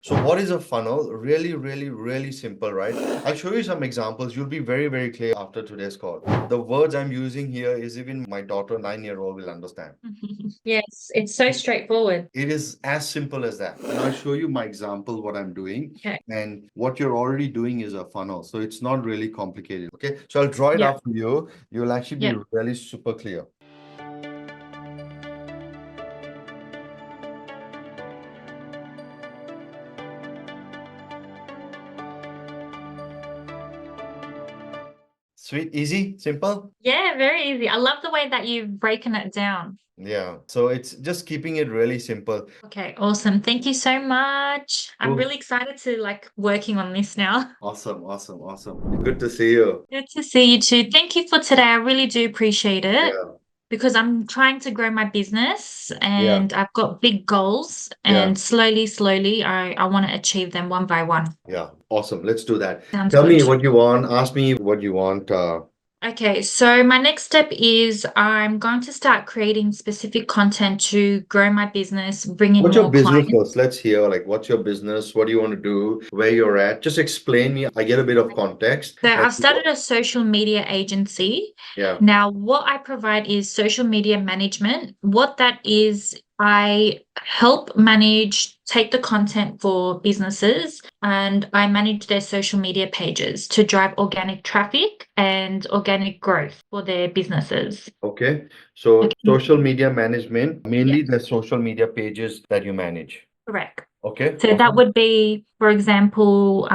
So what is a funnel? Really, really, really simple, right? I'll show you some examples. You'll be very, very clear after today's call. The words I'm using here is even my daughter, 9-year-old, will understand. Yes, it's so straightforward. It is as simple as that. And I'll show you my example, what I'm doing. Okay. And what you're already doing is a funnel. So it's not really complicated. Okay. So I'll draw it Yeah. up for you. You'll actually be Yeah. really super clear. Sweet, easy, simple. Yeah, very easy. I love the way that you've broken it down. Yeah. So it's just keeping it really simple. Okay, awesome. Thank you so much. I'm Cool. really excited to working on this now. Awesome, awesome, awesome. Good to see you. Good to see you too. Thank you for today. I really do appreciate it Yeah. because I'm trying to grow my business Yeah. and I've got big goals Yeah. and slowly, I want to achieve them one by one. Yeah. Awesome. Let's do that. Sounds Tell me good. what you want. Ask me what you want. Okay, so my next step is I'm going to start creating specific content to grow my business, bring in What's your more business clients. first? Let's hear like what's your business? What do you want to do? Where you're at? Just explain me. I get a bit of context. So And I've started a social media agency. yeah. Now, what I provide is social media management. What that is, I help manage, take the content for businesses, and I manage their social media pages to drive organic traffic and organic growth for their businesses. Okay. So Okay. social media management, mainly Yes, the social media pages that you manage. correct. Okay. So that Awesome. would be, for example,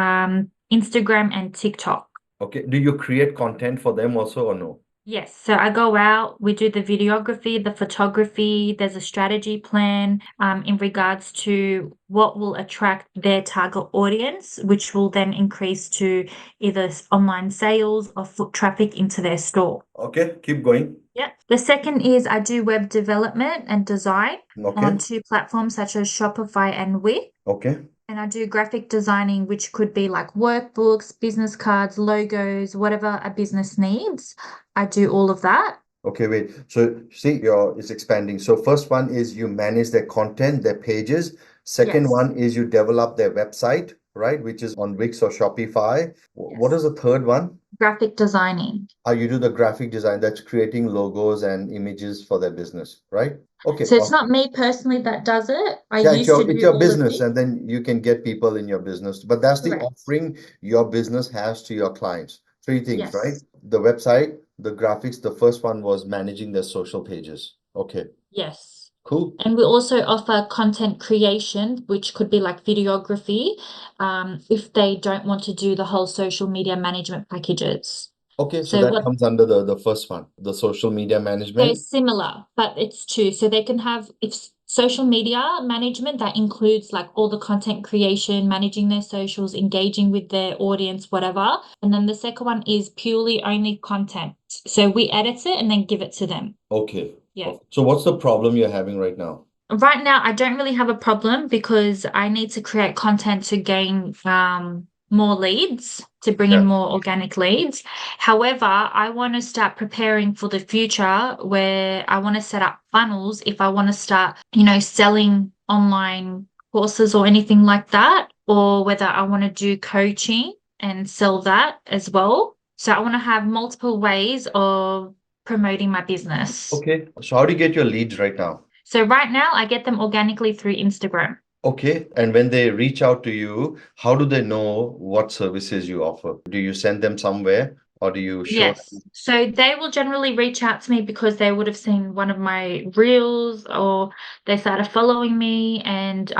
Instagram and TikTok. Okay. Do you create content for them also or no? Yes, so I go out, we do the videography, the photography, there's a strategy plan in regards to what will attract their target audience, which will then increase to either online sales or foot traffic into their store. Okay. Keep going. Yeah. The second is I do web development and design Okay. on two platforms such as Shopify and Wix. Okay. And I do graphic designing, which could be like workbooks, business cards, logos, whatever a business needs. I do all of that. Okay, wait. So see, it's expanding. So first one is you manage their content, their pages. Second Yes. one is you develop their website, right? Which is on Wix or Shopify. What is Yes. the third one? Graphic designing. You do the graphic design that's creating logos and images for their business, right? Okay, So it's awesome. not me personally that does it. I Yeah, used to it's do your all of business, this. and then you can get people in your business. But that's the Correct. offering your business has to your clients. Three things, right? Yes. The website, the graphics. The first one was managing their social pages. Okay, Yes. cool. And we also offer content creation, which could be like videography, if they don't want to do the whole social media management packages. Okay, so So that what comes under the first one, the social media So management. similar, but it's two. So they can have if social media management that includes like all the content creation, managing their socials, engaging with their audience, whatever. And then the second one is purely only content. So we edit it and then give it to them. Okay. Yeah. Okay. So what's the problem you're having right now? Right now, I don't really have a problem because I need to create content to gain more leads, to bring in Yeah. more organic leads. However, I want to start preparing for the future where I want to set up funnels if I want to start, selling online courses or anything like that, or whether I want to do coaching and sell that as well. So I want to have multiple ways of promoting my business. Okay. So how do you get your leads right now? So right now I get them organically through Instagram. Okay. And when they reach out to you, how do they know what services you offer? Do you send them somewhere or do you show Yes. them? So they will generally reach out to me because they would have seen one of my reels or they started following me and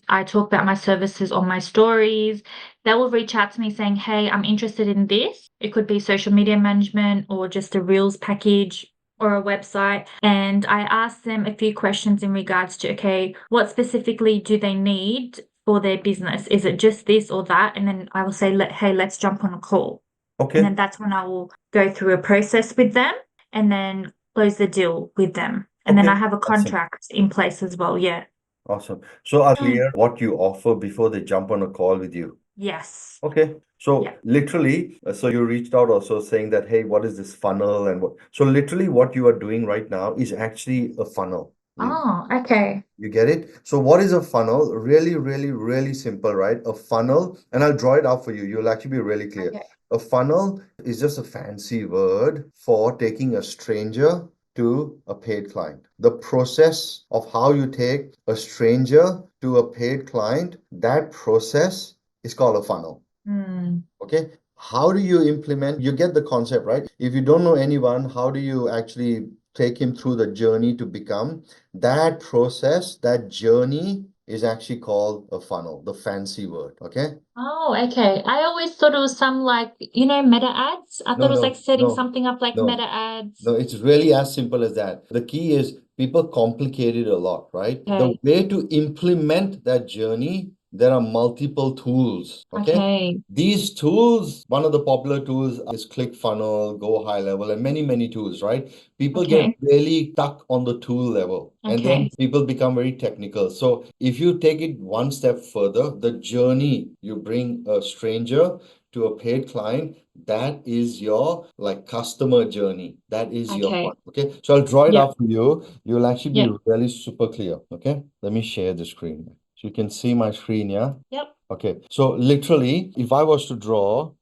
I talk about my services on my stories. They will reach out to me saying, "Hey, I'm interested in this." It could be social media management or just a reels package or a website. And I ask them a few questions in regards to, okay, what specifically do they need for their business? Is it just this or that? And then I will say, hey, let's jump on a call. And then Okay. that's when I will go through a process with them and then close the deal with them. And then I Okay. have a Awesome. contract in place as well. Yeah. Awesome. So are Mm. clear what you offer before they jump on a call with you? Yes. Okay. So Yeah. literally, so you reached out also saying that, hey, what is this funnel and what? So literally what you are doing right now is actually a funnel. Oh, okay. You get it? So what is a funnel? Really, really, really simple, right? A funnel, and I'll draw it out for you. You'll actually be really clear. Okay. A funnel is just a fancy word for taking a stranger to a paid client. The process of how you take a stranger to a paid client, that process is called a funnel. Mm. Okay. How do you implement? You get the concept, right? If you don't know anyone, how do you actually take him through the journey to become? That process, that journey is actually called a funnel, the fancy word. Okay. Oh, okay. I always thought it was some like, meta ads. I thought No, it was like no, setting no, something up like meta no. ads. No, it's really as simple as that. The key is people complicate it a lot, right? The Okay. way to implement that journey, there are multiple tools. Okay. Okay. These tools, one of the popular tools is ClickFunnels, Go High Level, and many, many tools, right? People get Okay. really stuck on the tool level and then Okay. people become very technical. So if you take it one step further, the journey you bring a stranger to a paid client, that is your like customer journey. That is your Okay. one. Okay. So I'll draw it Yep. up for you. You'll actually be Yep. really super clear. Okay. Let me share the screen. So you can see my screen, yeah? Yep. Okay. So literally, if I was to draw,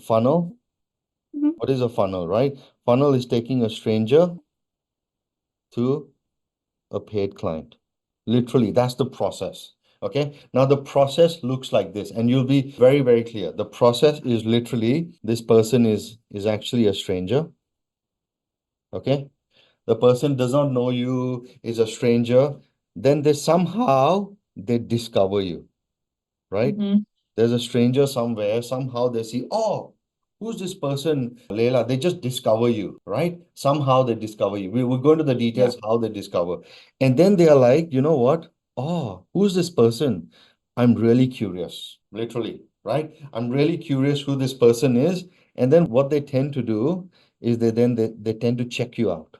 funnel, Mhm. what is a funnel, right? Funnel is taking a stranger to a paid client. Literally, that's the process. Okay. Now the process looks like this, and you'll be very, very clear. The process is literally this person is actually a stranger. Okay. The person does not know you, is a stranger. Then they discover you, right? Mhm. There's a stranger somewhere, somehow they see, oh, who's this person, Leila? They just discover you, right? Somehow they discover you. We'll go into the Yep. details how they discover. And then they are like, you know what? Oh, who's this person? I'm really curious, literally, right? I'm really curious who this person is. And then what they tend to do is they tend to check you out,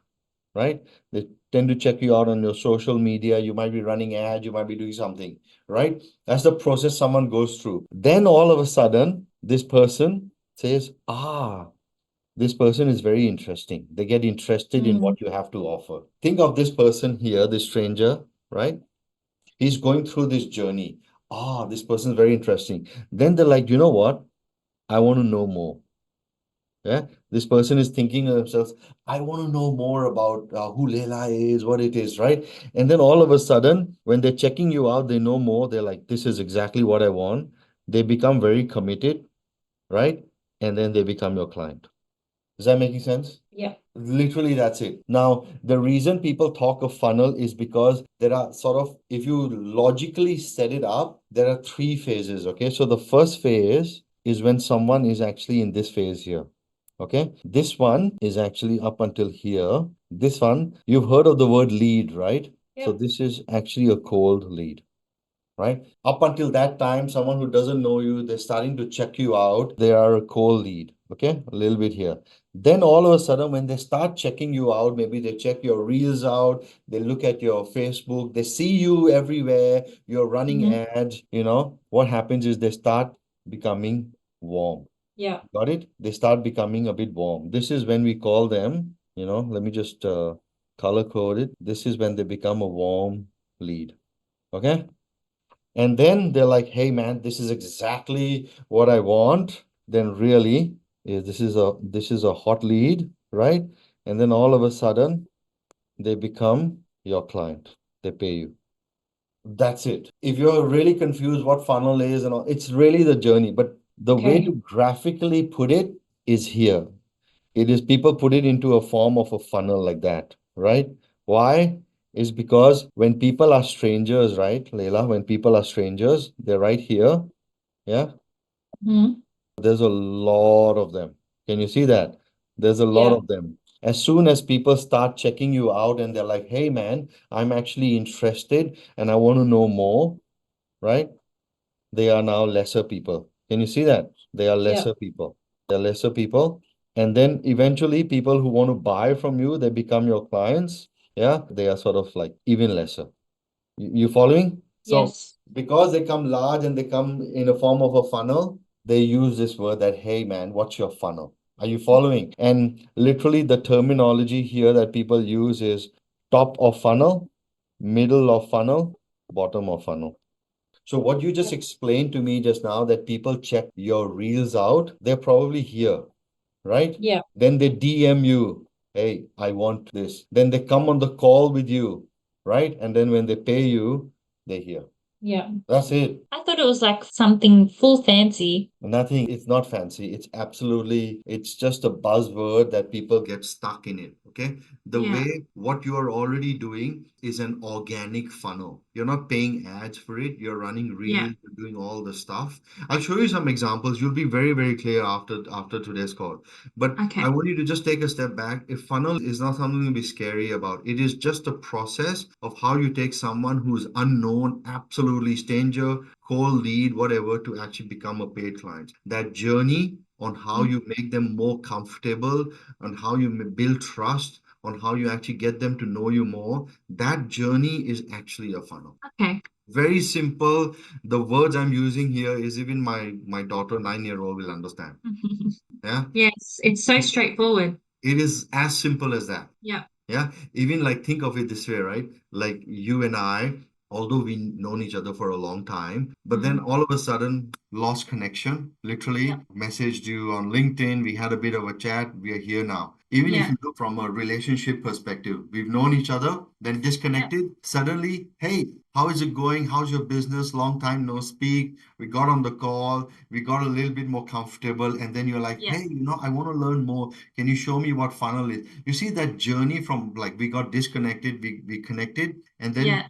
right? They tend to check you out on your social media. You might be running ads, you might be doing something, right? That's the process someone goes through. Then all of a sudden, this person says, this person is very interesting. They get interested in Mm. what you have to offer. Think of this person here, this stranger, right? He's going through this journey. This person is very interesting. Then they're like, you know what? I want to know more. Yeah, this person is thinking to themselves, I want to know more about who Leila is, what it is, right? And then all of a sudden, when they're checking you out, they know more. They're like, this is exactly what I want. They become very committed, right? And then they become your client. Is that making sense? Yep. Literally, that's it. Now, the reason people talk of funnel is because there are sort of, if you logically set it up, there are three phases. Okay. So the first phase is when someone is actually in this phase here. Okay. This one is actually up until here. This one, you've heard of the word lead, right? So Yep. this is actually a cold lead, right? Up until that time, someone who doesn't know you, they're starting to check you out. They are a cold lead, okay? A little bit here. Then all of a sudden, when they start checking you out, maybe they check your reels out, they look at your Facebook, they see you everywhere, you're running Mhm. ads, what happens is they start becoming warm. Yep. Got it? They start becoming a bit warm. This is when we call them, let me just color code it. This is when they become a warm lead. Okay? And then they're like, hey man, this is exactly what I want. Then really this is a hot lead, right? And then all of a sudden they become your client. They pay you. That's it. If you're really confused what funnel is and all, it's really the journey. But the way Okay. to graphically put it is here. It is people put it into a form of a funnel like that, right? Why? Is because when people are strangers, right, Leila, when people are strangers, they're right here. Yeah. Mhm. There's a lot of them. Can you see that? There's a lot Yep. of them. As soon as people start checking you out and they're like, hey man, I'm actually interested and I want to know more, right? They are now lesser people. Can you see that? They are Yep. lesser people. They're lesser people. And then eventually people who want to buy from you, they become your clients. Yeah. They are sort of like even lesser. You following? So Yes. because they come large and they come in a form of a funnel, they use this word that, hey man, what's your funnel? Are you following? And literally the terminology here that people use is top of funnel, middle of funnel, bottom of funnel. So what you just explained to me just now, that people check your reels out, they're probably here, right? Yeah. Then they DM you, hey, I want this. Then they come on the call with you, right? And then when they pay you, they're here. Yeah. That's it. I thought it was like something full fancy. Nothing, it's not fancy. It's absolutely, it's just a buzzword that people get stuck in it. Okay. The Yeah. way what you are already doing is an organic funnel. You're not paying ads for it. You're running Yeah. reels, you're doing all the stuff. I'll show you some examples. You'll be very, very clear after today's call. But Okay. I want you to just take a step back. A funnel is not something to be scary about. It is just a process of how you take someone who's unknown, absolutely stranger, cold lead, whatever, to actually become a paid client. That journey on how you make them more comfortable, on how you build trust, on how you actually get them to know you more, that journey is actually a funnel. Okay. Very simple. The words I'm using here is even my daughter, 9-year-old, will understand. Yeah. Yes, it's so straightforward. It is as simple as that. Yeah. Yeah, even like think of it this way, right? Like you and I, although we known each other for a long time, but then all of a sudden lost connection, Yep. literally messaged you on LinkedIn, we had a bit of a chat, we are here now. Even if Yeah. you look from a relationship perspective, we've known each other, then Yep. disconnected, suddenly, hey, how is it going? How's your business? Long time no speak. We got on the call, we got a little bit more comfortable, and then you're like, Yeah. hey, I want to learn more. Can you show me what funnel is? You see that journey from like we got disconnected, we connected, and Yeah. then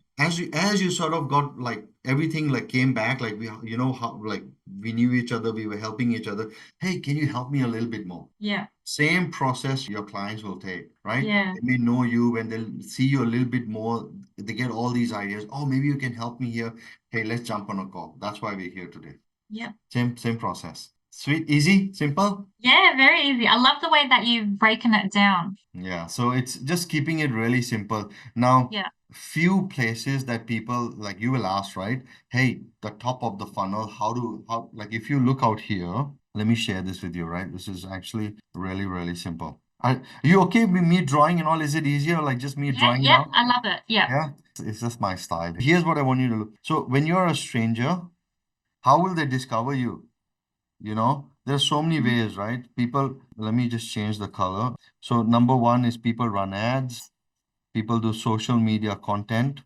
as you sort of got like everything like came back, like we how like we knew each other, we were helping each other. Hey, can you help me a little bit more? Yeah. Same process your clients will take, right? Yeah. They may know you when they'll see you a little bit more, they get all these ideas. Oh, maybe you can help me here. Hey, let's jump on a call. That's why we're here today. Yeah. Same process. Sweet, easy, simple. Yeah, very easy. I love the way that you've broken it down. Yeah, so it's just keeping it really simple. Now, Yeah. few places that people like you will ask, right? Hey, the top of the funnel, how like if you look out here, let me share this with you, right? This is actually really, really simple. Are you okay with me drawing and all? Is it easier like just me Yeah. drawing it Yeah. out? I love it. Yeah. Yeah, it's just my style. Here's what I want you to look. So when you're a stranger, how will they discover you? There's so many Mhm. ways, right? People, let me just change the color. So number one is people run ads, people do social media content,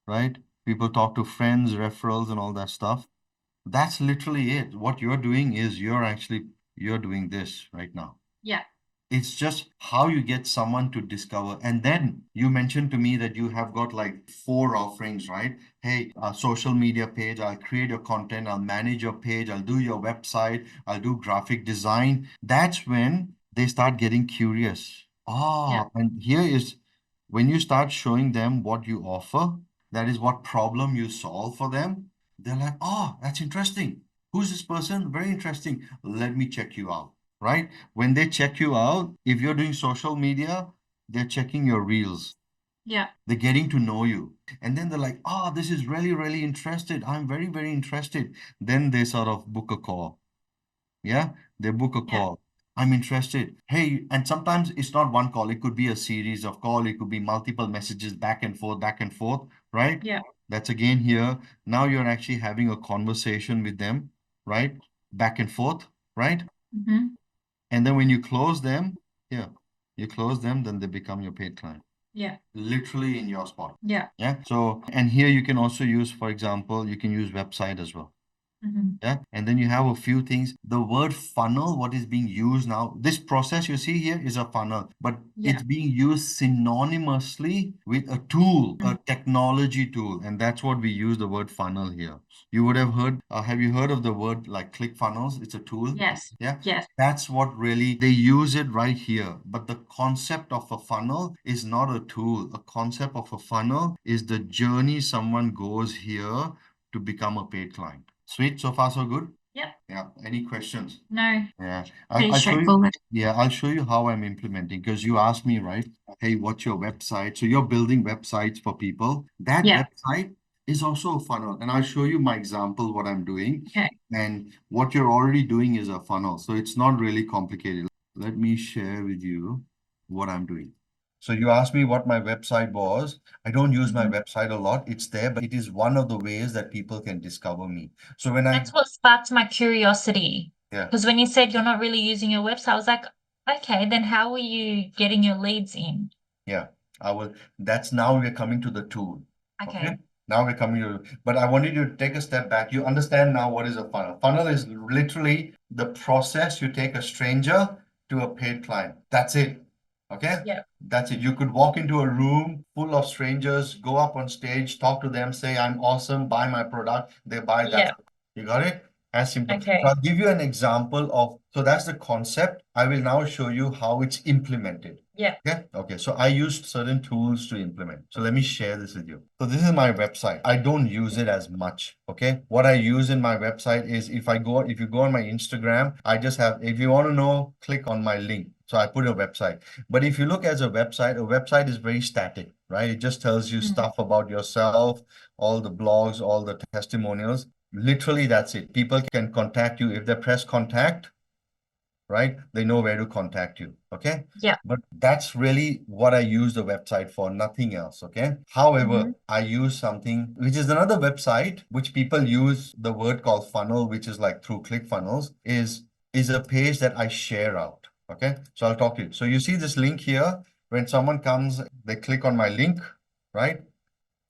right? People talk to friends, referrals, and all that stuff. That's literally it. What you're doing is you're doing this right now. Yeah. It's just how you get someone to discover. And then you mentioned to me that you have got like 4 offerings, right? Hey, a social media page, I'll create your content, I'll manage your page, I'll do your website, I'll do graphic design. That's when they start getting curious. Yeah. Ah, and here is when you start showing them what you offer, that is what problem you solve for them. They're like, oh, that's interesting. Who's this person? Very interesting. Let me check you out, right? When they check you out, if you're doing social media, they're checking your reels. Yeah. They're getting to know you. And then they're like, oh, this is really, really interested. I'm very, very interested. Then they sort of book a call. Yeah, they book a Yeah. call. I'm interested. Hey, and sometimes it's not one call. It could be a series of call. It could be multiple messages back and forth, right? Yeah. That's again here. Now you're actually having a conversation with them, right? Back and forth, right? Hmm. And then when you close them, yeah, you close them, then they become your paid client, Yeah. literally in your spot. Yeah. Yeah. So, and here you can also use, for example, you can use website as well. Hmm. Yeah. And then you have a few things. The word funnel, what is being used now, this process you see here is a funnel, but Yeah. it's being used synonymously with a tool, a Mm. technology tool. And that's what we use the word funnel here. You would have you heard of the word like click funnels? It's a tool. Yes. Yeah. Yes. That's what really they use it right here. But the concept of a funnel is not a tool. A concept of a funnel is the journey someone goes here to become a paid client. Sweet, so far so good. Yep. Yeah. Any questions? No. Yeah. Pretty I'll show you. straightforward. Yeah, I'll show you how I'm implementing because you asked me, right? Hey, what's your website? So you're building websites for people. That Yeah. website is also a funnel. And I'll show you my example, what I'm doing. Okay. And what you're already doing is a funnel. So it's not really complicated. Let me share with you what I'm doing. So you asked me what my website was. I don't use my Mhm. website a lot. It's there, but it is one of the ways that people can discover me. So when I, That's what sparked my curiosity. yeah, Because when you said you're not really using your website, I was like, okay, then how are you getting your leads in? yeah, I will. That's now we're coming to the tool. Okay. Okay. Now we're coming to, but I wanted you to take a step back. You understand now what is a funnel. Funnel is literally the process you take a stranger to a paid client. That's it. Okay. Yeah. That's it. You could walk into a room full of strangers, go up on stage, talk to them, say, I'm awesome, buy my product. They buy that. Yeah. You got it? As simple. So Okay. I'll give you an example of, so that's the concept. I will now show you how it's implemented. Yeah. Yeah. Okay. So I used certain tools to implement. So let me share this with you. So this is my website. I don't use it as much. Okay. What I use in my website is if you go on my Instagram, I just have, if you want to know, click on my link. So I put a website. But if you look as a website is very static, right? It just tells you Mm. stuff about yourself, all the blogs, all the testimonials. Literally, that's it. People can contact you. If they press contact, right? They know where to contact you. Okay. Yeah. But that's really what I use the website for, nothing else. Okay. However, Hmm. I use something which is another website which people use the word called funnel, which is like through ClickFunnels, is a page that I share out. Okay. So I'll talk to you. So you see this link here. When someone comes, they click on my link, right?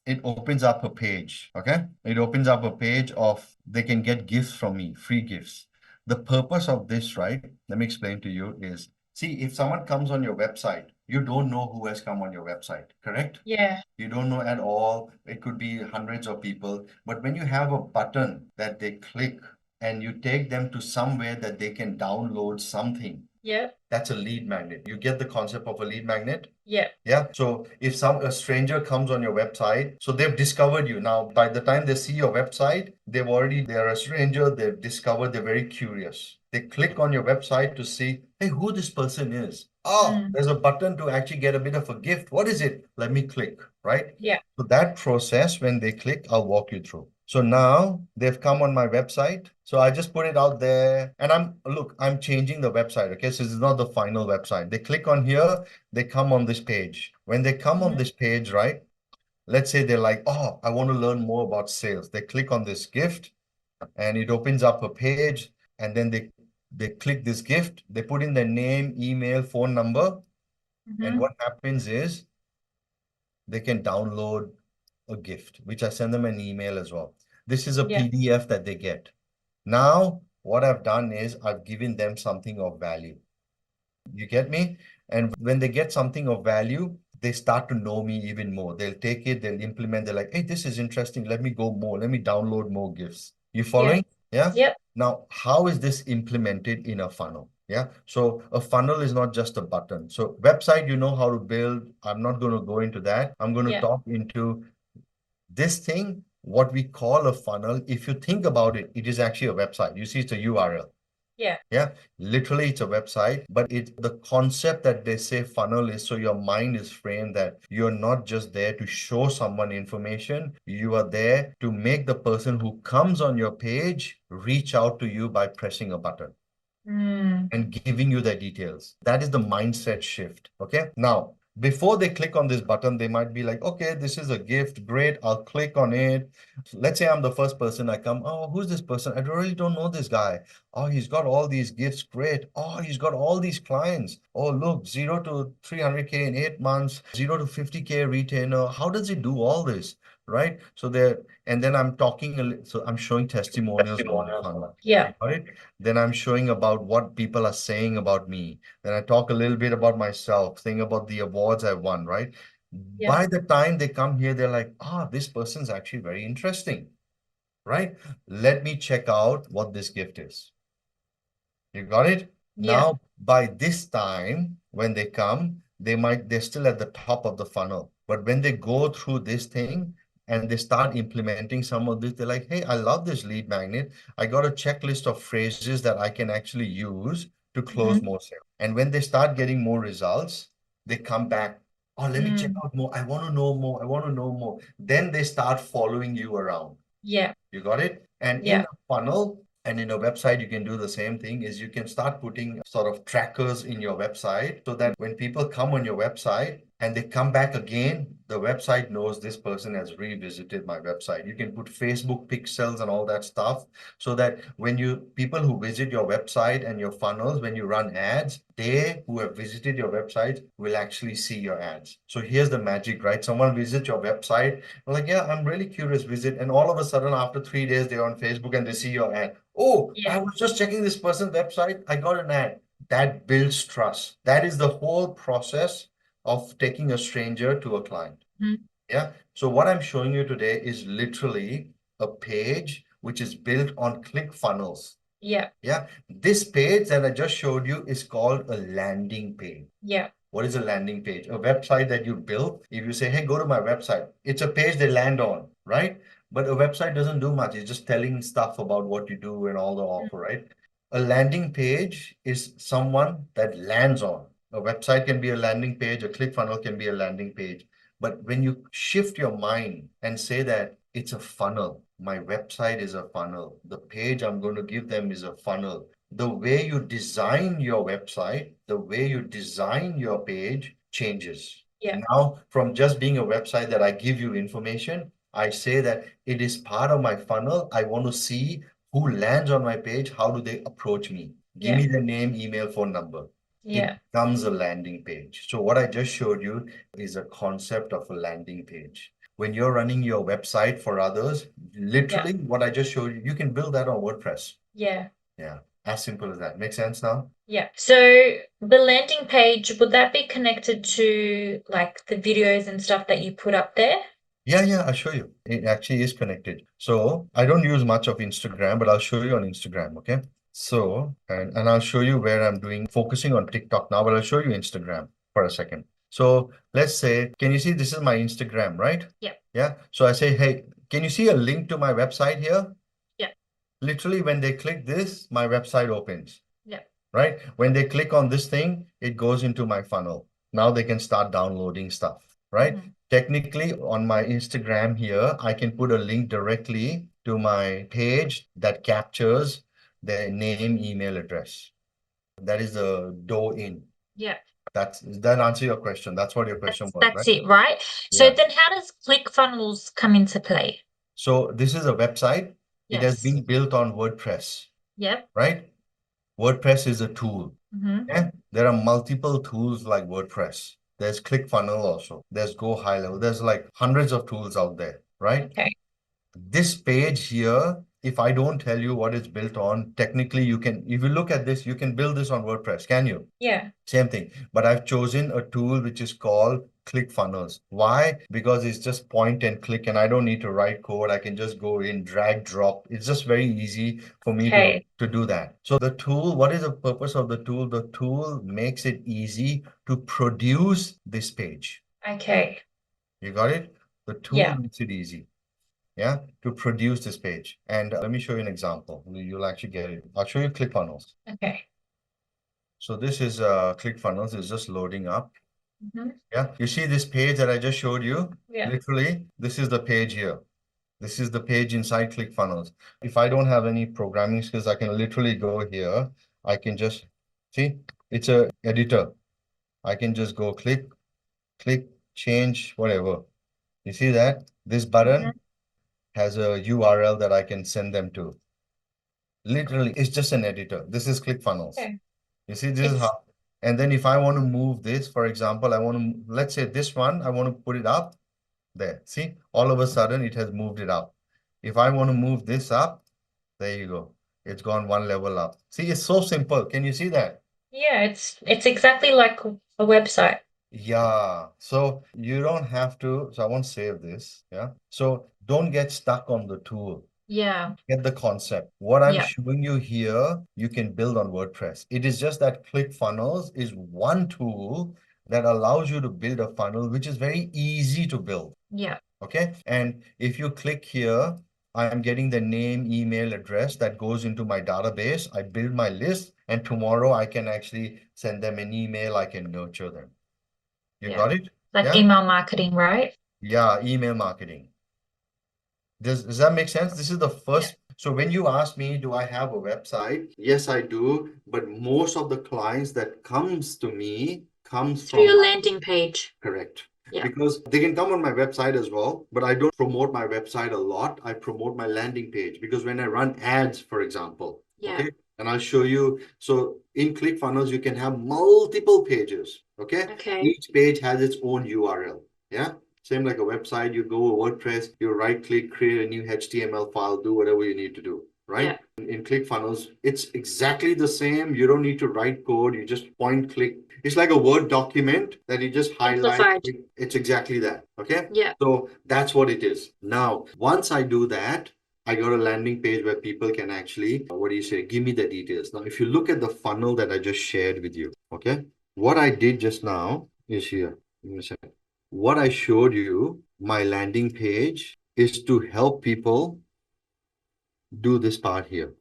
It opens up a page. Okay. It opens up a page of they can get gifts from me, free gifts. The purpose of this, right? Let me explain to you is see, if someone comes on your website, you don't know who has come on your website, correct? Yeah. You don't know at all. It could be hundreds of people. But when you have a button that they click and you take them to somewhere that they can download something, Yeah. that's a lead magnet. You get the concept of a lead magnet? Yeah. Yeah. So if a stranger comes on your website, so they've discovered you. Now, by the time they see your website, they're a stranger, they've discovered, they're very curious. They click on your website to see, hey, who this person is. Oh, Mm. there's a button to actually get a bit of a gift. What is it? Let me click, right? Yeah. So that process, when they click, I'll walk you through. So now they've come on my website. So I just put it out there and I'm changing the website. Okay. So this is not the final website. They click on here, they come on this page. When they come on Hmm. this page, right? Let's say they're like, oh, I want to learn more about sales. They click on this gift and it opens up a page. And then they click this gift, they put in their name, email, phone number. And Hmm. what happens is they can download a gift, which I send them an email as well. This is a Yeah. PDF that they get. Now, what I've done is I've given them something of value. You get me? And when they get something of value, they start to know me even more. They'll take it, they'll implement, they're like, hey, this is interesting. Let me go more. Let me download more gifts. You Yeah. following? Yeah. Yep. Now, how is this implemented in a funnel? Yeah. So a funnel is not just a button. So website, you know how to build. I'm not going to go into that. I'm going to Yeah. talk into this thing, what we call a funnel. If you think about it, it is actually a website. You see, it's a URL. Yeah. Yeah, literally it's a website, but it's the concept that they say funnel is so your mind is framed that you're not just there to show someone information, you are there to make the person who comes on your page reach out to you by pressing a button Mm. and giving you the details. That is the mindset shift. Okay. Now, before they click on this button, they might be like, okay, this is a gift. Great. I'll click on it. Let's say I'm the first person I come. Oh, who's this person? I really don't know this guy. Oh, he's got all these gifts. Great. Oh, he's got all these clients. Oh, look, 0 to 300K in 8 months, 0 to 50K retainer. How does he do all this? Right. So there, and then I'm talking, so I'm showing testimonials on the Testimonials. funnel. Yeah. Right. Then I'm showing about what people are saying about me. Then I talk a little bit about myself, saying about the awards I won, right? Yeah. By the time they come here, they're like, ah, this person's actually very interesting, right? Let me check out what this gift is. You got it? Yeah. Now, by this time, when they come, they're still at the top of the funnel. But when they go through this thing and they start implementing some of this, they're like, hey, I love this lead magnet. I got a checklist of phrases that I can actually use to close Hmm. more sales. And when they start getting more results, they come back. Oh, let me check Mm. out more. I want to know more. I want to know more. Then they start following you around. Yeah. You got it? And in Yeah. a funnel and in a website, you can do the same thing is you can start putting sort of trackers in your website so that when people come on your website, and they come back again, the website knows this person has revisited my website. You can put Facebook pixels and all that stuff so that when people who visit your website and your funnels, when you run ads, they who have visited your website will actually see your ads. So here's the magic, right? Someone visits your website, like, yeah, I'm really curious, visit. And all of a sudden, after 3 days, they're on Facebook and they see your ad. Oh, I Yeah. was just checking this person's website. I got an ad. That builds trust. That is the whole process of taking a stranger to a client. Mhm. Yeah. So what I'm showing you today is literally a page which is built on ClickFunnels. Yeah. Yeah. This page that I just showed you is called a landing page. Yeah. What is a landing page? A website that you build. If you say, hey, go to my website, it's a page they land on, right? But a website doesn't do much. It's just telling stuff about what you do and all the Mm. offer, right? A landing page is someone that lands on. A website can be a landing page, a ClickFunnel can be a landing page. But when you shift your mind and say that it's a funnel, my website is a funnel, the page I'm going to give them is a funnel, the way you design your website, the way you design your page changes. Yeah. Now, from just being a website that I give you information, I say that it is part of my funnel. I want to see who lands on my page. How do they approach me? Give Yeah. me their name, email, phone number. It Yeah. becomes a landing page. So what I just showed you is a concept of a landing page. When you're running your website for others, Yeah. literally what I just showed you, you can build that on WordPress. Yeah. Yeah, as simple as that. Make sense now? Yeah. So the landing page, would that be connected to like the videos and stuff that you put up there? Yeah, I'll show you. It actually is connected. So I don't use much of Instagram, but I'll show you on Instagram, okay? So, and I'll show you where I'm doing focusing on TikTok now, but I'll show you Instagram for a second. So let's say, can you see this is my Instagram, right? Yeah. Yeah. So I say, hey, can you see a link to my website here? Yeah. Literally, when they click this, my website opens, Yeah. right? When they click on this thing, it goes into my funnel. Now they can start downloading stuff, right? Mhm. Technically, on my Instagram here, I can put a link directly to my page that captures their name, email, address. That is the door in. Yeah. Does that answer your question? That's what your question was, That's right? it, right? So Yeah. then how does ClickFunnels come into play? So this is a website. It has Yes. been built on WordPress, Yep. right? WordPress is a tool. Mm-hmm. Yeah, there are multiple tools like WordPress. There's ClickFunnels also. There's Go High Level. There's like hundreds of tools out there, right? Okay. This page here, if I don't tell you what it's built on, technically you can, if you look at this, you can build this on WordPress, can you? Yeah. Same thing. But I've chosen a tool which is called ClickFunnels. Why? Because it's just point and click, and I don't need to write code. I can just go in, drag, drop. It's just very easy for me Okay. to do that. So the tool, what is the purpose of the tool? The tool makes it easy to produce this page. Okay. You got it? The tool Yeah. makes it easy. Yeah, to produce this page. And let me show you an example. You'll actually get it. I'll show you ClickFunnels. Okay. So this is ClickFunnels is just loading up. Mm-hmm. Yeah, you see this page that I just showed you? Yeah. Literally, this is the page here. This is the page inside ClickFunnels. If I don't have any programming skills, I can literally go here. I can just see it's a editor. I can just go click, change, whatever. You see that? This Mm-hmm. button has a URL that I can send them to. Literally, it's just an editor. This is ClickFunnels. Okay. You see, this is It's how. And then if I want to move this, for example, I want to, let's say this one, I want to put it up there. See, all of a sudden it has moved it up. If I want to move this up, there you go. It's gone one level up. See, it's so simple. Can you see that? yeah, it's exactly like a website. Yeah. So you don't have to, so I won't save this. Yeah. So don't get stuck on the tool. Yeah. Get the concept. What I'm Yeah. showing you here, you can build on WordPress. It is just that ClickFunnels is one tool that allows you to build a funnel, which is very easy to build. Yeah. Okay. And if you click here, I am getting the name, email, address that goes into my database. I build my list, and tomorrow I can actually send them an email. I can nurture them. You Yeah. got it? Like Yeah. email marketing, right? Yeah. Email marketing. Does that make sense? This is the Yeah. first. So when you ask me, do I have a website? Yes, I do. But most of the clients that comes to me comes Through from your my landing page. correct. Yeah. Because they can come on my website as well, but I don't promote my website a lot. I promote my landing page because when I run ads, for example, Yeah. okay, and I'll show you. So in ClickFunnels, you can have multiple pages, okay? Okay. Each page has its own URL. Yeah. Same like a website, you go to WordPress, you right click, create a new HTML file, do whatever you need to do, right? Yeah. In ClickFunnels, it's exactly the same. You don't need to write code, you just point click. It's like a Word document that you just highlight. Simplified. It's exactly that. Okay. Yeah. So that's what it is. Now, once I do that, I got a landing page where people can actually, what do you say, give me the details. Now, if you look at the funnel that I just shared with you, okay, what I did just now is here. Give me a second. What I showed you, my landing page is to help people do this part here.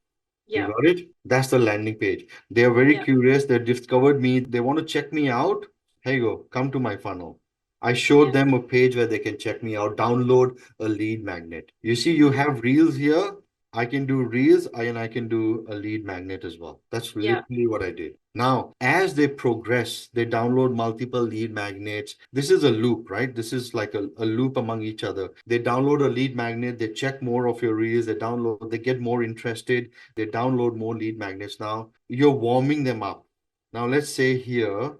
You Yeah. got it? That's the landing page. They are very Yeah. curious. They discovered me. They want to check me out. Here you go. Come to my funnel. I showed Yeah. them a page where they can check me out, download a lead magnet. You see, you Mhm. have reels here. I can do reels and I can do a lead magnet as well. That's Yeah. literally what I did. Now, as they progress, they download multiple lead magnets. This is a loop, right? This is like a loop among each other. They download a lead magnet, they check more of your reels, they download, they get more interested, they download more lead magnets. Now you're warming them up. Now let's say here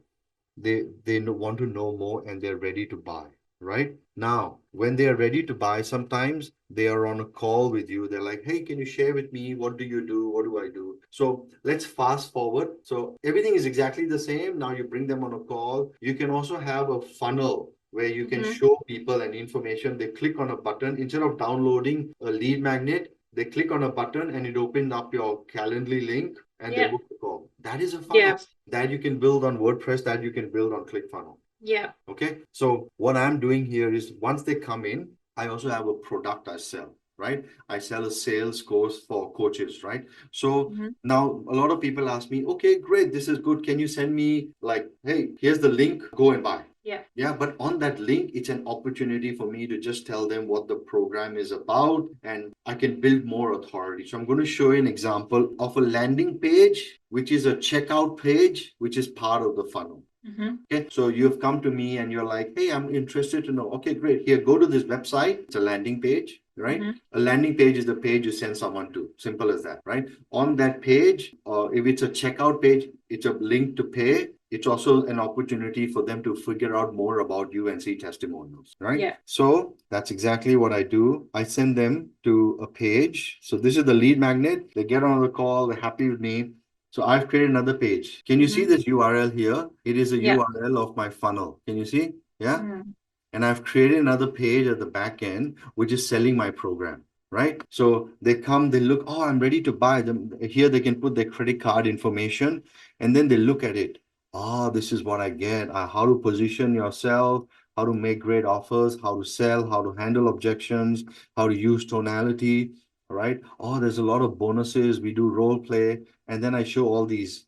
they want to know more and they're ready to buy, right? Now when they are ready to buy, sometimes they are on a call with you. They're like, hey, can you share with me, what do you do, what do I do? So let's fast forward. So everything is exactly the same. Now you bring them on a call. You can also have a funnel where you can Mhm. show people an information. They click on a button instead of downloading a lead magnet. They click on a button and it opens up your Calendly link and they Yeah. book the call. That is a Yeah. funnel that you can build on WordPress, that you can build on ClickFunnels. Yeah. Okay. So what I'm doing here is once they come in, I also have a product I sell, right? I sell a sales course for coaches, right? So Mhm. now a lot of people ask me, okay, great, this is good. Can you send me like, hey, here's the link, go and buy. Yeah. Yeah, but on that link, it's an opportunity for me to just tell them what the program is about and I can build more authority. So I'm going to show you an example of a landing page, which is a checkout page, which is part of the funnel. Mhm. Okay, so you've come to me and you're like, hey, I'm interested to know. Okay, great. Here, go to this website. It's a landing page, right? Mhm. A landing page is the page you send someone to. Simple as that, right? On that page, if it's a checkout page, it's a link to pay. It's also an opportunity for them to figure out more about you and see testimonials, right? Yeah. So that's exactly what I do. I send them to a page. So this is the lead magnet. They get on the call, they're happy with me. So I've created another page. Can you see Mhm. this URL here? It is a Yeah. URL of my funnel. Can you see? Yeah. Mm. And I've created another page at the back end, which is selling my program, right? So they come, they look, oh, I'm ready to buy them. Here they can put their credit card information and then they look at it. Oh, this is what I get. How to position yourself, how to make great offers, how to sell, how to handle objections, how to use tonality, right? Oh, there's a lot of bonuses. We do role play. And then I show all these.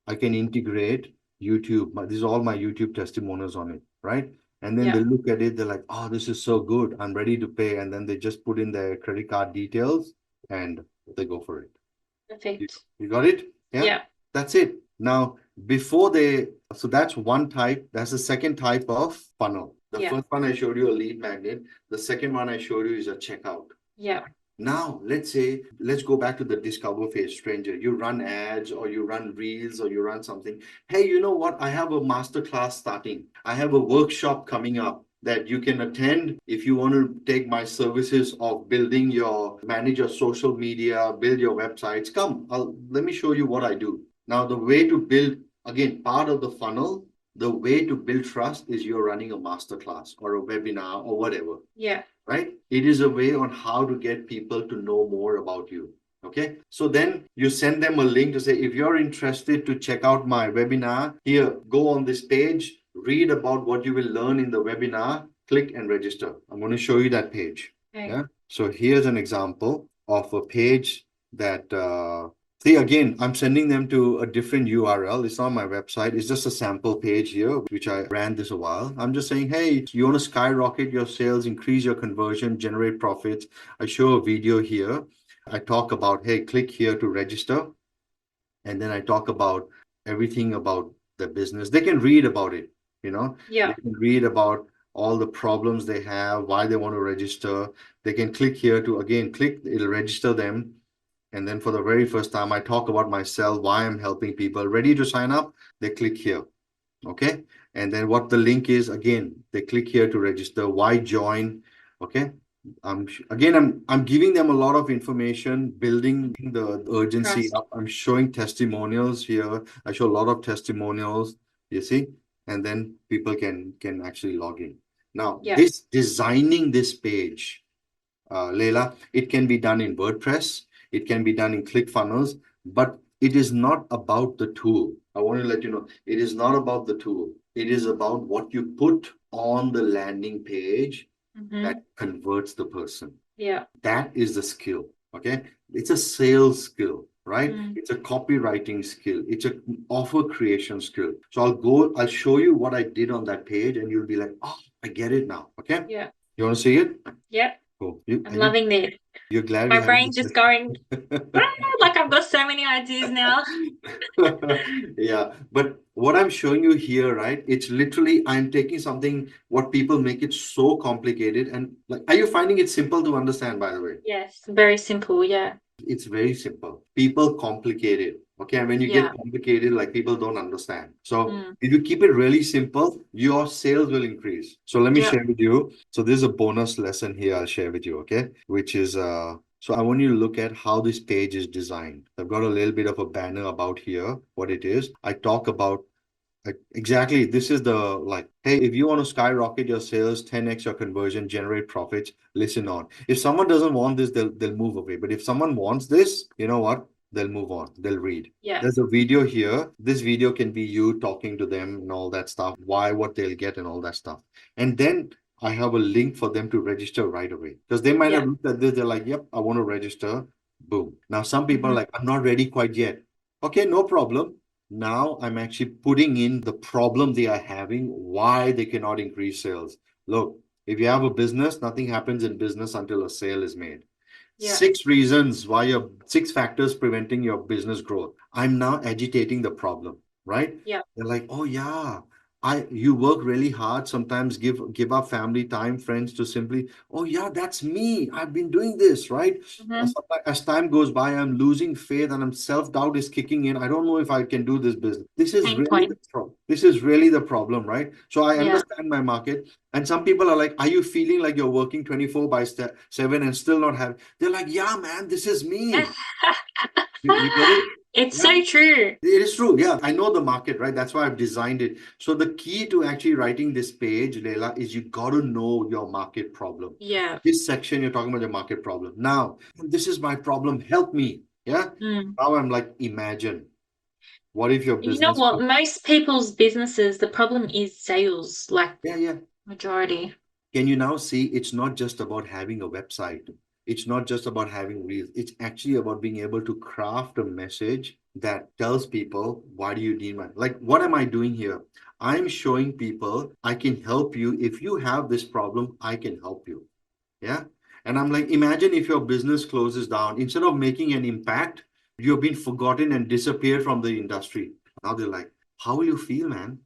I can integrate YouTube. These are all my YouTube testimonials on it, right? And then they Yeah. look at it, they're like, oh, this is so good. I'm ready to pay. And then they just put in their credit card details and they go for it. You, Perfect. you got it? Yeah, Yeah. that's it. Now, before they, so that's one type. That's the second type of funnel. The Yeah. first one I showed you a lead magnet. The second one I showed you is a checkout. Yeah. Now, let's say, let's go back to the discover phase, stranger. You run ads or you run reels or you run something. Hey, you know what? I have a master class starting. I have a workshop coming up that you can attend if you want to take my services of building your, manage your social media, build your websites. Come, let me show you what I do. Now, the way to build, again, part of the funnel, the way to build trust is you're running a master class or a webinar or whatever, Yeah. right? It is a way on how to get people to know more about you. Okay. So then you send them a link to say, if you're interested to check out my webinar, here, go on this page, read about what you will learn in the webinar, click and register. I'm going to show you that page. Okay. Yeah. So here's an example of a page that see, again, I'm sending them to a different URL. It's not my website. It's just a sample page here, which I ran this a while. I'm just saying, hey, you want to skyrocket your sales, increase your conversion, generate profits. I show a video here. I talk about, hey, click here to register. And then I talk about everything about their business. They can read about it, you know. They Yeah. can read about all the problems they have, why they want to register. They can click here to again click, it'll register them. And then for the very first time, I talk about myself, why I'm helping people. Ready to sign up? They click here. Okay. And then what the link is, again, they click here to register. Why join? Okay. Again, I'm giving them a lot of information, building the urgency Trust. up. I'm showing testimonials here. I show a lot of testimonials, you see, and then people can actually log in. Now, Yeah. this designing this page, Leila, it can be done in WordPress, it can be done in ClickFunnels, but it is not about the tool. I want to let you know, it is not about the tool. It is about what you put on the landing page that Mm-hmm. converts the person. Yeah. That is the skill. Okay. It's a sales skill, right? Mm. It's a copywriting skill. It's an offer creation skill. So I'll show you what I did on that page and you'll be like, oh, I get it now. Okay. Yeah. You want to see it? Yep. Cool. I'm loving this. You're glad we My had brain's just going, this. like I've got so many ideas now. Yeah, but what I'm showing you here, right? It's literally I'm taking something what people make it so complicated and like, are you finding it simple to understand, by the way? Yes. Very simple. Yeah. It's very simple. People complicate it. Okay. And when you get Yeah. complicated, like people don't understand. So Mm. if you keep it really simple, your sales will increase. So let me Yep. share with you. So this is a bonus lesson here I'll share with you, okay? Which is so I want you to look at how this page is designed. I've got a little bit of a banner about here, what it is. I talk about exactly. This is the like, hey, if you want to skyrocket your sales, 10x your conversion, generate profits, listen on. If someone doesn't want this, they'll move away. But if someone wants this, you know what? They'll move on. They'll read. Yeah. There's a video here. This video can be you talking to them and all that stuff, why, what they'll get, and all that stuff. And then I have a link for them to register right away. Because they might Yeah. have looked at this, they're like, yep, I want to register. Boom. Now, some people are Mm-hmm. like, I'm not ready quite yet. Okay, no problem. Now I'm actually putting in the problem they are having, why they cannot increase sales. Look, if you have a business, nothing happens in business until a sale is made. Yeah. 6 reasons why your 6 factors preventing your business growth. I'm now agitating the problem, right? Yeah. They're like, oh yeah, you work really hard, sometimes give up family time, friends to simply, oh yeah, that's me. I've been doing this, right? Mm-hmm. As time goes by, I'm losing faith and I'm self-doubt is kicking in. I don't know if I can do this business. This is Pain really the point. problem. This is really the problem, right? So I Yeah. understand my market. And some people are like, are you feeling like you're working 24 by 7 and still not have? They're like, yeah, man, this is me. You get it? It's Yeah. so true. It is true. Yeah, I know the market, right? That's why I've designed it. So the key to actually writing this page, Leila, is you got to know your market problem. Yeah. This section, you're talking about your market problem. Now, this is my problem. Help me. Yeah. Mm. Now I'm like, imagine what if your You know business, what? Most people's businesses, the problem is sales, like yeah, yeah. majority. Can you now see it's not just about having a website? It's not just about having reels. It's actually about being able to craft a message that tells people, why do you need my, like, what am I doing here? I'm showing people I can help you. If you have this problem, I can help you. Yeah. And I'm like, imagine if your business closes down, instead of making an impact, you've been forgotten and disappeared from the industry. Now they're like, how will you feel, man?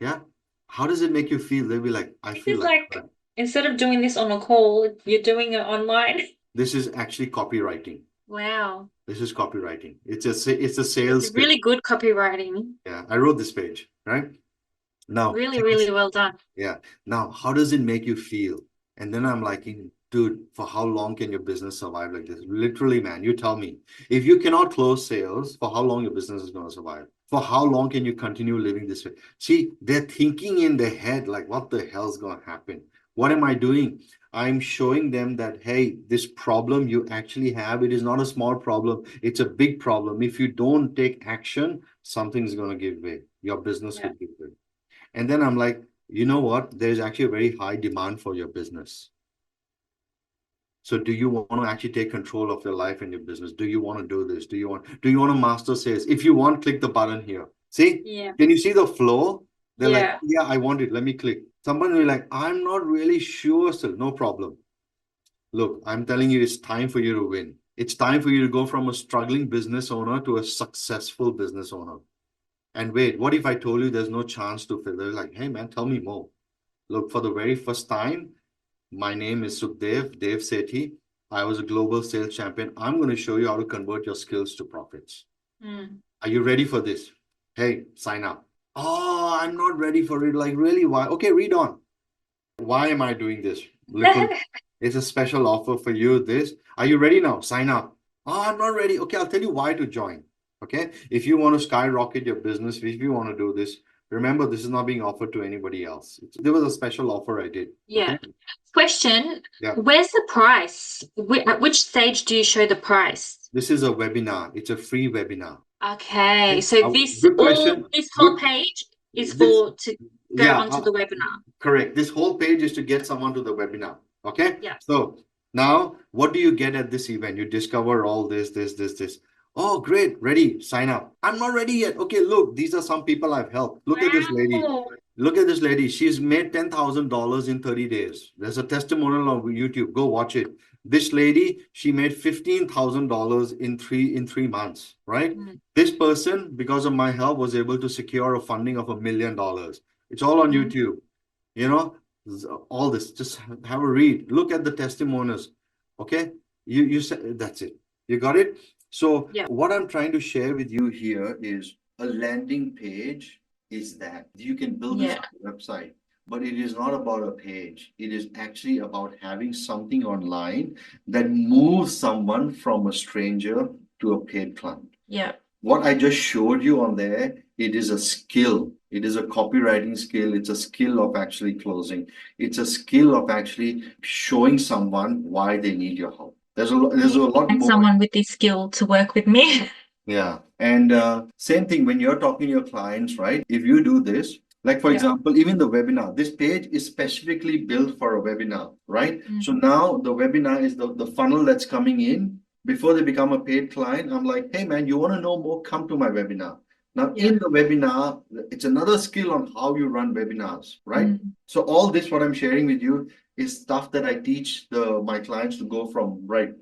Yeah. How does it make you feel? They'll be like, I This feel is like like crap. instead of doing this on a call, you're doing it online. This is actually copywriting. Wow. This is copywriting. It's a It's sales skill. really good copywriting. Yeah, I wrote this page, right? Now, Really, really well done. yeah. Now, how does it make you feel? And then I'm like, dude, for how long can your business survive like this? Literally, man, you tell me. If you cannot close sales, for how long your business is going to survive? For how long can you continue living this way? See, they're thinking in their head, like, what the hell's going to happen? What am I doing? I'm showing them that, hey, this problem you actually have, it is not a small problem. It's a big problem. If you don't take action, something's going to give way. Your business Yeah. could give way. And then I'm like, you know what? There's actually a very high demand for your business. So do you want to actually take control of your life and your business? Do you want to do this? Do you want to master sales? If you want, click the button here. See? Yeah. Can you see the flow? They're like, Yeah. yeah, I want it. Let me click. Someone will be like, I'm not really sure still. No problem. Look, I'm telling you, it's time for you to win. It's time for you to go from a struggling business owner to a successful business owner. And wait, what if I told you there's no chance to fill? They're like, hey man, tell me more. Look, for the very first time, my name is Sukhdev, Dev Sethi. I was a global sales champion. I'm going to show you how to convert your skills to profits. Are you ready for this? Hey, sign up. Oh, I'm not ready for it. Like, really? Why? Okay, read on. Why am I doing this? Little, it's a special offer for you. This. Are you ready now? Sign up. Oh, I'm not ready. Okay, I'll tell you why to join. Okay. If you want to skyrocket your business, if you want to do this, remember this is not being offered to anybody else. There was a special offer I did. Yeah. Okay. Question, Yeah. where's the price? At which stage do you show the price? This is a webinar. It's a free webinar. Okay, Okay. so this Good all question. this whole Good. page is This, for to go yeah. onto the webinar. Correct. This whole page is to get someone to the webinar. Okay. Yeah. So now what do you get at this event? You discover all this. Oh, great. Ready. Sign up. I'm not ready yet. Okay. Look, these are some people I've helped. Look at this lady. Wow. Look at this lady. She's made $10,000 in 30 days. There's a testimonial on YouTube. Go watch it. This lady, she made $15,000 in 3 months, right? This person, because of my help, was able to secure a funding of $1 million. It's all on YouTube. You know, all this. Just have a read. Look at the testimonials. Okay. You said that's it. You got it? So Yeah. what I'm trying to share with you here is a landing page is that you can build this Yeah. website, but it is not about a page. It is actually about having something online that moves someone from a stranger to a paid client. Yeah. What I just showed you on there, it is a skill. It is a copywriting skill. It's a skill of actually closing. It's a skill of actually showing someone why they need your help. There's a lot And more. someone with this skill to work with me. Yeah. And same thing when you're talking to your clients, right? If you do this, like for Yeah. example, even the webinar, this page is specifically built for a webinar, right? So Mm. now the webinar is the funnel that's coming in. Before they become a paid client, I'm like, hey man, you want to know more? Come to my webinar. Now, Yeah. in the webinar, it's another skill on how you run webinars, right? Mm. So all this, what I'm sharing with you, is stuff that I teach my clients to go from, right?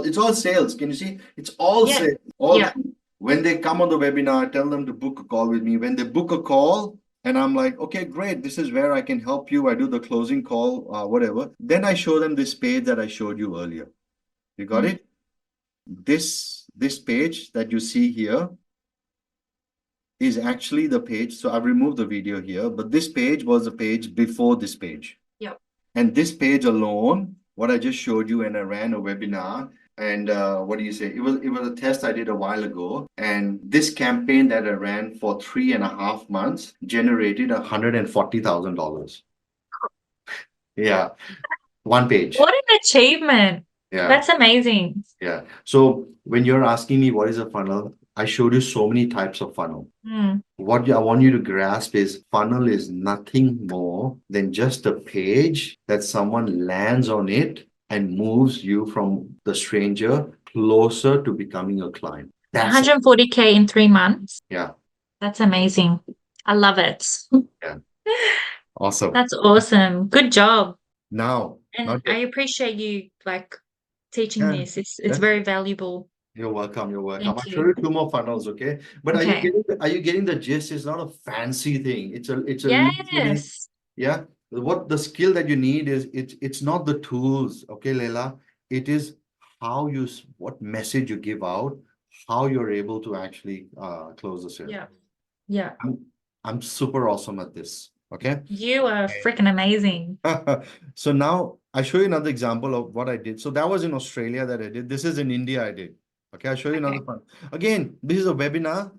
It's all sales. Can you see? It's all Yeah. sales. All Yeah. when they come on the webinar, I tell them to book a call with me. When they book a call, and I'm like, okay, great, this is where I can help you. I do the closing call, whatever. Then I show them this page that I showed you earlier. You got it? This page that you see here is actually the page. So I've removed the video here, but this page was the page before this page. Yep. And this page alone, what I just showed you, and I ran a webinar. And what do you say? It was a test I did a while ago. And this campaign that I ran for 3.5 months generated $140,000. Yeah, one page. What an achievement. Yeah. That's amazing. Yeah. So when you're asking me what is a funnel, I showed you so many types of funnel. What I want you to grasp is funnel is nothing more than just a page that someone lands on it and moves you from the stranger closer to becoming a client. That's it. 140K in 3 months. Yeah. That's amazing. I love it. Yeah. Awesome. That's awesome. Good job. Now, And not I yet. appreciate you like teaching Yeah, this. It's that's very valuable. You're welcome. You're welcome. Thank I'll show you. you two more funnels, okay? But Okay. are you getting the gist? It's not a fancy thing. It's a literally, Yes. yeah. What the skill that you need is it's not the tools, okay, Leila? It is how what message you give out, how you're able to actually close the sale. Yeah. Yeah. I'm super awesome at this, okay? You are freaking amazing. So now I show you another example of what I did. So that was in Australia that I did. This is in India I did. Okay, I'll show you another one. Again, this is a webinar.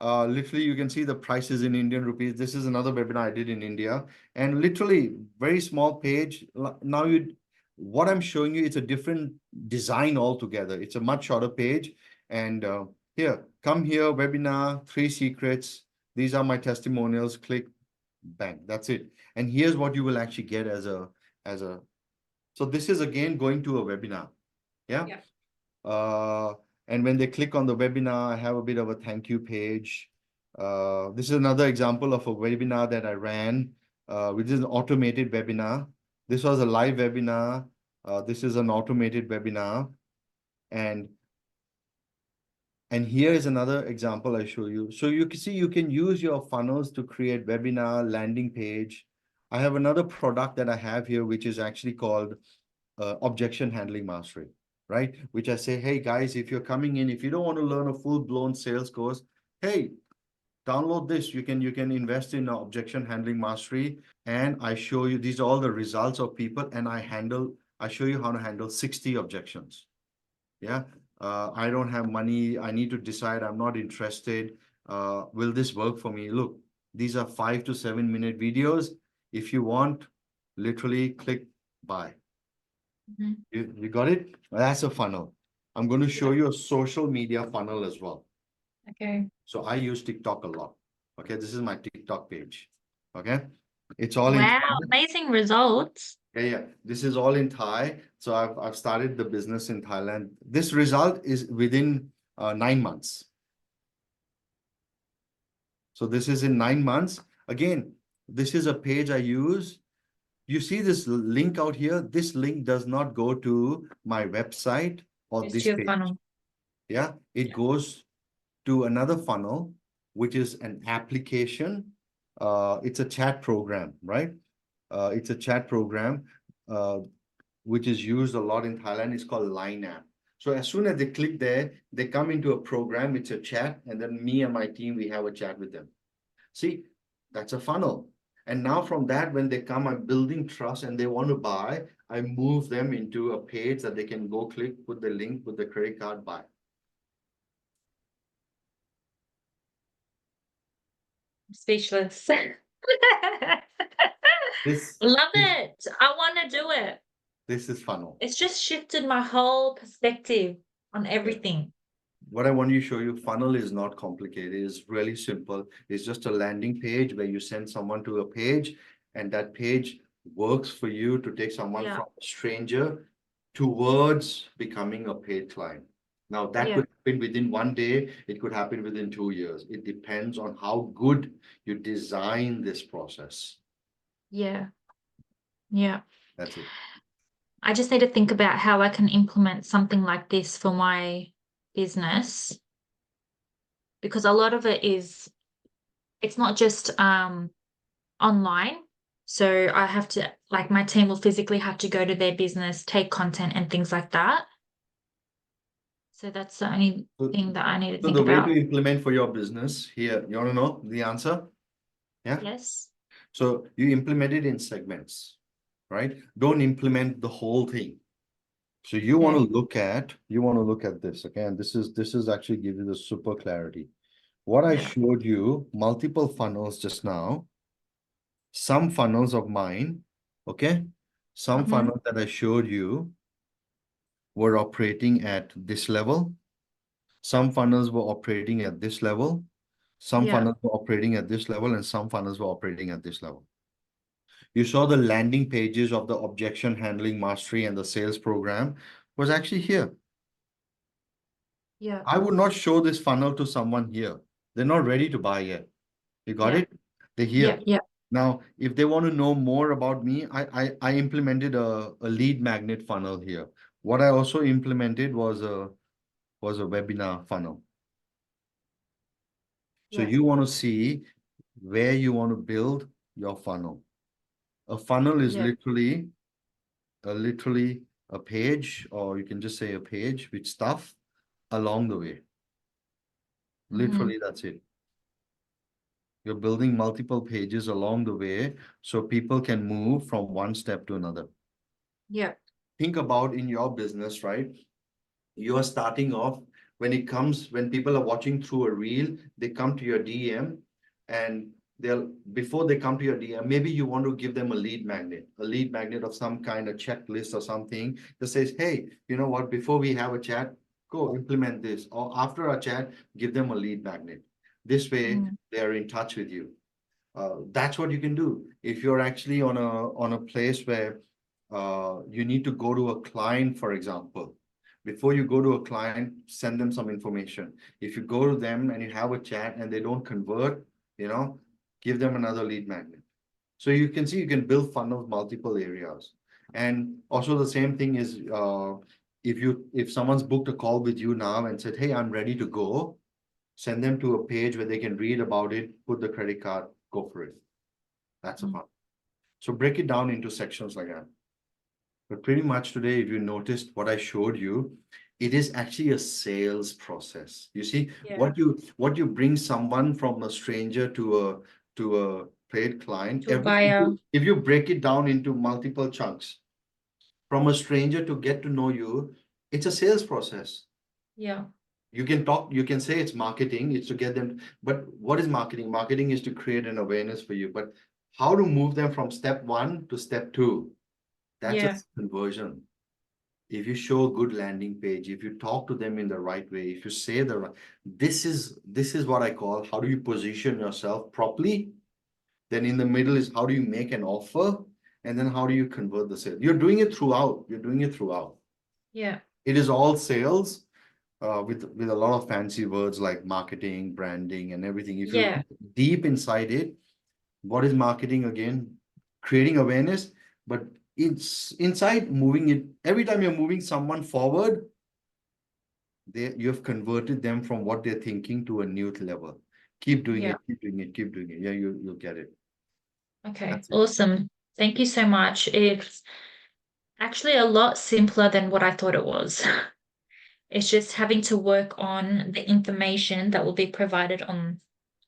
Literally, you can see the prices in Indian rupees. This is another webinar I did in India. And literally, very small page. Now what I'm showing you, it's a different design altogether. It's a much shorter page. And here, come here, webinar, 3 secrets. These are my testimonials. Click, bang, that's it. And here's what you will actually get so this is again going to a webinar. Yeah. And when they click on the webinar, I have a bit of a thank you page. This is another example of a webinar that I ran, which is an automated webinar. This was a live webinar. This is an automated webinar. And And here is another example I show you. So you can see you can use your funnels to create webinar, landing page. I have another product that I have here, which is actually called objection handling mastery, right? Which I say, hey guys, if you're coming in, if you don't want to learn a full-blown sales course, hey, download this. You can invest in objection handling mastery, and I show you these are all the results of people, and I show you how to handle 60 objections. Yeah. I don't have money. I need to decide. I'm not interested. Will this work for me? Look, these are 5 to 7 minute videos. If you want, literally click buy. Mhm. You got it? That's a funnel. I'm going to show Yeah. you a social media funnel as well. Okay. So I use TikTok a lot. Okay, this is my TikTok page. Okay, it's all in Wow, Thai. amazing results. Yeah. This is all in Thai. So I've started the business in Thailand. This result is within 9 months. So this is in 9 months. Again, this is a page I use. You see this link out here? This link does not go to my website or Just this your page. funnel. Yeah, it Yeah. goes to another funnel, which is an application. It's a chat program, right? It's a chat program, uh, which is used a lot in Thailand. It's called Line app. So as soon as they click there, they come into a program. It's a chat, and then me and my team, we have a chat with them. See, that's a funnel. And now from that, when they come, I'm building trust and they want to buy, I move them into a page that they can go click, put the link, put the credit card, buy. I'm speechless. This, Love this, it. I want to do it. this is funnel. It's just shifted my whole perspective on Yeah. everything. What I want you to show you, funnel is not complicated. It's really simple. It's just a landing page where you send someone to a page, and that page works for you to take someone Yeah. from a stranger towards becoming a paid client. Now, that Yeah. could happen within one day, it could happen within 2 years. It depends on how good you design this process. Yeah. Yeah. That's it. I just need to think about how I can implement something like this for my business because a lot of it is it's not just online. So I have to like my team will physically have to go to their business, take content and things like that. So that's the only So, thing that I need to so think the way about. to implement for your business here, you want to know the answer? Yeah. Yes. So you implement it in segments, right? Don't implement the whole thing. So Okay. you want to look at this, okay? And this is actually give you the super clarity. What I Yeah. showed you, multiple funnels just now, some funnels of mine, okay? Some Mm-hmm. funnels that I showed you were operating at this level. Some funnels were operating at this level. Some Yeah. funnels were operating at this level, and some funnels were operating at this level. You saw the landing pages of the objection handling mastery and the sales program was actually here. Yeah. I would not show this funnel to someone here. They're not ready to buy yet. You got Yeah. it? They're Yeah. here. Yeah. Now, if they want to know more about me, I implemented a lead magnet funnel here. What I also implemented was a webinar funnel. So Yeah. you want to see where you want to build your funnel. A funnel is Yeah. literally a page, or you can just say a page with stuff along the way. Mm-hmm. Literally, that's it. You're building multiple pages along the way so people can move from one step to another. Yeah. Think about in your business, right? You are starting off when people are watching through a reel, they come to your DM, and before they come to your DM, maybe you want to give them a lead magnet of some kind, a checklist or something that says, hey, you know what, before we have a chat, go implement this. Or after our chat, give them a lead magnet. This way, Mm-hmm. they are in touch with you. That's what you can do. If you're actually on a place where you need to go to a client, for example, before you go to a client, send them some information. If you go to them and you have a chat and they don't convert, give them another lead magnet. So you can see you can build funnels multiple areas. And also the same thing is if someone's booked a call with you now and said, hey, I'm ready to go, send them to a page where they can read about it, put the credit card, go for it. That's a fun. So break it down into sections like that. But pretty much today, if you noticed what I showed you, it is actually a sales process. You see, Yeah. what you bring someone from a stranger to a paid client, To a buyer. if you break it down into multiple chunks, from a stranger to get to know you, it's a sales process. Yeah. You can talk, you can say it's marketing, it's to get them, but what is marketing? Marketing is to create an awareness for you, but how to move them from step one to step two? That's a Yeah. conversion. If you show a good landing page, if you talk to them in the right way, if you say the right, this is what I call how do you position yourself properly. Then in the middle is how do you make an offer, and then how do you convert the sale. You're doing it throughout. You're doing it throughout. Yeah. It is all sales, with a lot of fancy words like marketing, branding, and everything. If you Yeah. deep inside it, what is marketing again? Creating awareness, but it's inside moving it. Every time you're moving someone forward, you have converted them from what they're thinking to a new level. Keep doing Yeah. it, keep doing it, keep doing it. Yeah, you'll get it. Okay. That's it. Awesome. Thank you so much. It's actually a lot simpler than what I thought it was. It's just having to work on the information that will be provided on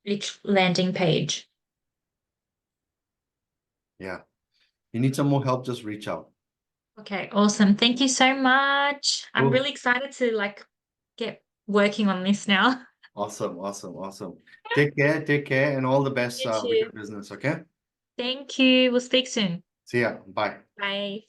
each landing page. Yeah. You need some more help, just reach out. Okay, awesome. Thank you so much. I'm Cool. really excited to get working on this now. Awesome, awesome, awesome. Take care, and all the best You with too. your business, okay? Thank you. We'll speak soon. See ya. Bye. Bye.